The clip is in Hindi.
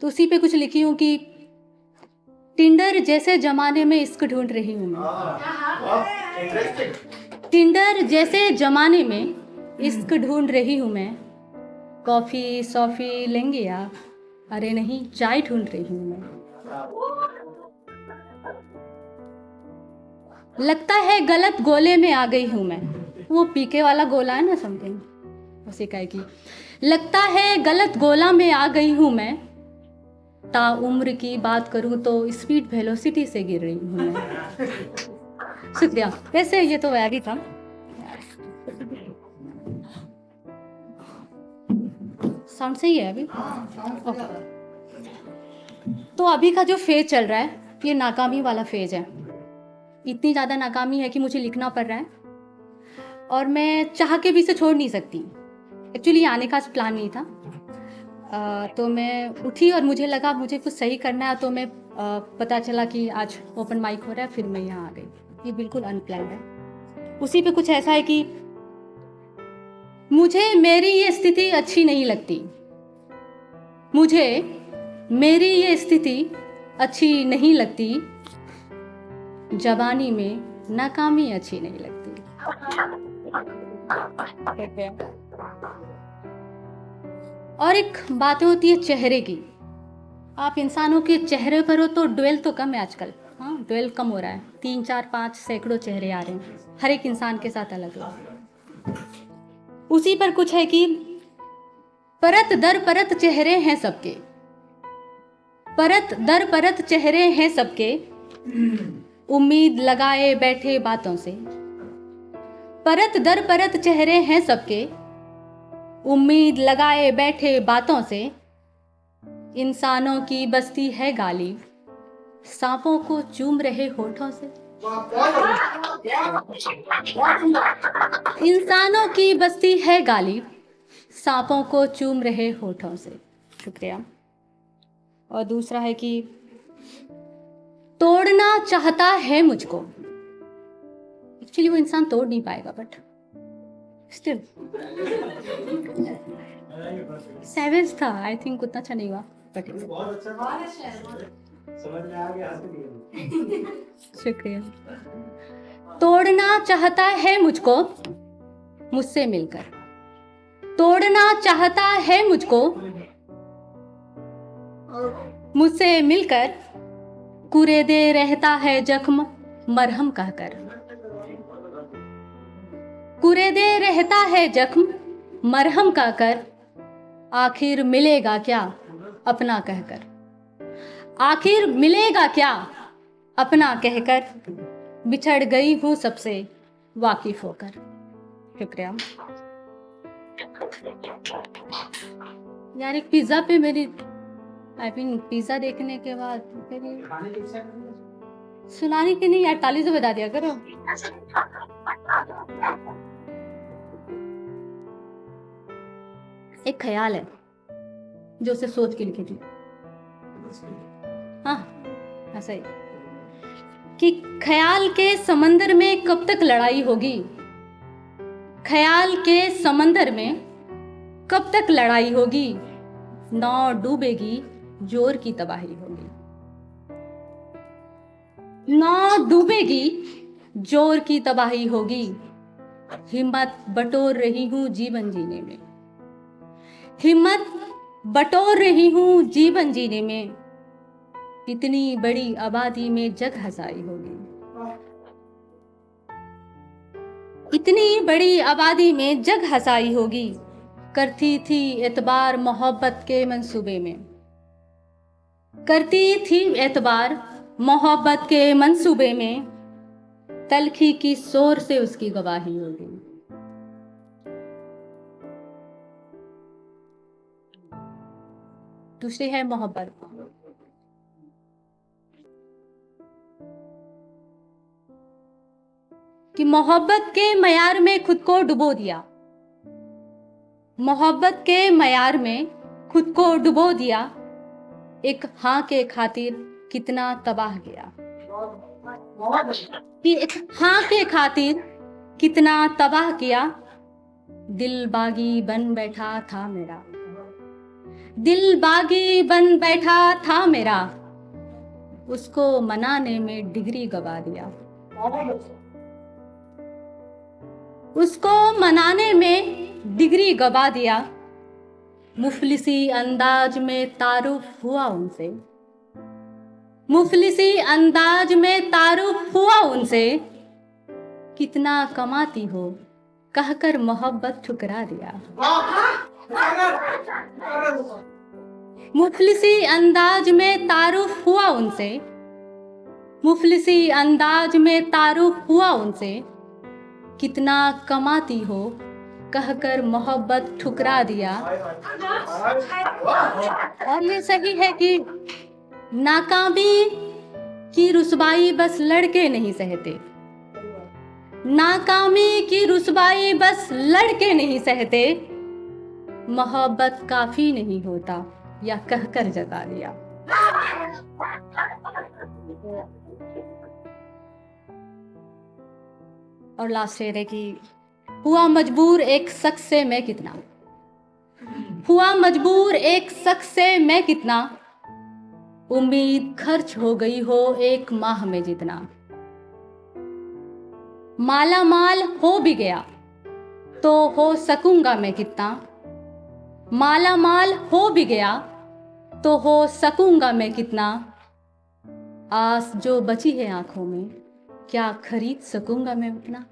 तो उसी पे कुछ लिखी हूँ कि टिंडर जैसे जमाने में इश्क ढूंढ रही हूँ मैं। टिंडर जैसे जमाने में इश्क ढूंढ रही हूँ मैं। कॉफी सॉफी लेंगे या अरे नहीं चाय ढूंढ रही हूँ मैं। लगता है गलत गोले में आ गई हूँ मैं। वो पीके वाला गोला है ना समथिंग उसी का की। लगता है गलत गोला में आ गई हूँ मैं। ता उम्र की बात करूँ तो स्पीड वेलोसिटी से गिर रही हूँ मैं। शुक्रिया। वैसे ये तो वैग ही था। साउंड सही है अभी? ओके। तो अभी का जो फेज चल रहा है ये नाकामी वाला फेज है। इतनी ज़्यादा नाकामी है कि मुझे लिखना पड़ रहा है और मैं चाह के भी इसे छोड़ नहीं सकती। एक्चुअली आने का प्लान नहीं था। तो मैं उठी और मुझे लगा मुझे कुछ सही करना है, तो मैं पता चला कि आज ओपन माइक हो रहा है, फिर मैं यहाँ आ गई। ये बिल्कुल अनप्लान्ड है। उसी पे कुछ ऐसा है कि मुझे मेरी ये स्थिति अच्छी नहीं लगती। मुझे मेरी ये स्थिति अच्छी नहीं लगती। जवानी में नाकामी अच्छी नहीं लगती। और एक बात होती है चेहरे की। आप इंसानों के चेहरे पर हो तो ड्वेल तो कम है आजकल। हाँ, ड्वेल कम हो रहा है। 3 4 5 सैकड़ों चेहरे आ रहे हैं, हर एक इंसान के साथ अलग अलग। उसी पर कुछ है कि परत दर परत चेहरे हैं सबके। परत दर परत चेहरे हैं सबके। उम्मीद लगाए बैठे बातों से। परत दर परत चेहरे हैं सबके। उम्मीद लगाए बैठे बातों से। इंसानों की बस्ती है गालिब, सांपों को चूम रहे होठों से। इंसानों की बस्ती है गालिब, सांपों को चूम रहे होठों से। शुक्रिया। और दूसरा है कि तोड़ना चाहता है मुझको। एक्चुअली वो इंसान तोड़ नहीं पाएगा बट स्टिल सेवेंस था। आई थिंक उतना अच्छा नहीं हुआ बट समझ में आ गया। शुक्रिया। तोड़ना चाहता है मुझको मुझसे मिलकर। तोड़ना चाहता है मुझको मुझसे मिलकर। कुरेदे रहता है जख्म मरहम कहकर। कुरेदे रहता है जख्म मरहम कहकर। आखिर मिलेगा क्या अपना कहकर। आखिर मिलेगा क्या अपना कहकर। बिछड़ गई हूँ सबसे वाकिफ होकर। शुक्रिया। यार एक पिज्जा पे मेरी पिज्जा देखने के बाद सुनाने के नहीं यार, ताली तो बता दिया करो। एक ख्याल है जो उसे सोच के लिखी थी। हाँ ऐसा ही कि ख्याल के समंदर में कब तक लड़ाई होगी। ख्याल के समंदर में कब तक लड़ाई होगी। नाव डूबेगी जोर की तबाही होगी। नाव डूबेगी जोर की तबाही होगी। हिम्मत बटोर रही हूँ जीवन जीने में। हिम्मत बटोर रही हूँ जीवन जीने में। इतनी बड़ी आबादी में जग हसाई होगी। इतनी बड़ी आबादी में जग हसाई होगी। करती थी एतबार मोहब्बत के मंसूबे में। करती थी एतबार मोहब्बत के मंसूबे में। तलखी की शोर से उसकी गवाही होगी। दूसरी है मोहब्बत। कि मोहब्बत के मयार में खुद को डुबो दिया। मोहब्बत के मयार में खुद को डुबो दिया। एक हाँ के खातिर कितना तबाह गया। कि एक हाँ के खातिर कितना तबाह किया। दिल बागी बन बैठा था मेरा। दिल बागी बन बैठा था मेरा, उसको मनाने में डिग्री गवा दिया। उसको मनाने में डिग्री गवा दिया। मुफलिसी अंदाज में तारुफ हुआ उनसे, मुफलिसी अंदाज में तारुफ हुआ उनसे, कितना कमाती हो कहकर मोहब्बत ठुकरा दिया। मुफलिसी अंदाज में तारुफ हुआ उनसे, मुफलिसी अंदाज में तारुफ हुआ उनसे, कितना कमाती हो कहकर मोहब्बत ठुकरा दिया। और ये सही है कि नाकामी की रुसवाई बस लड़के नहीं सहते, नाकामी की रुसवाई बस लड़के नहीं सहते, मोहब्बत काफी नहीं होता या कहकर जता दिया। और लास्ट शेर है कि हुआ मजबूर एक शख्स से मैं कितना, हुआ मजबूर एक शख्स से मैं कितना, उम्मीद खर्च हो गई हो एक माह में जितना, माला माल हो भी गया तो हो सकूंगा मैं कितना, माला माल हो भी गया तो हो सकूंगा मैं कितना, आस जो बची है आंखों में क्या खरीद सकूंगा मैं उतना।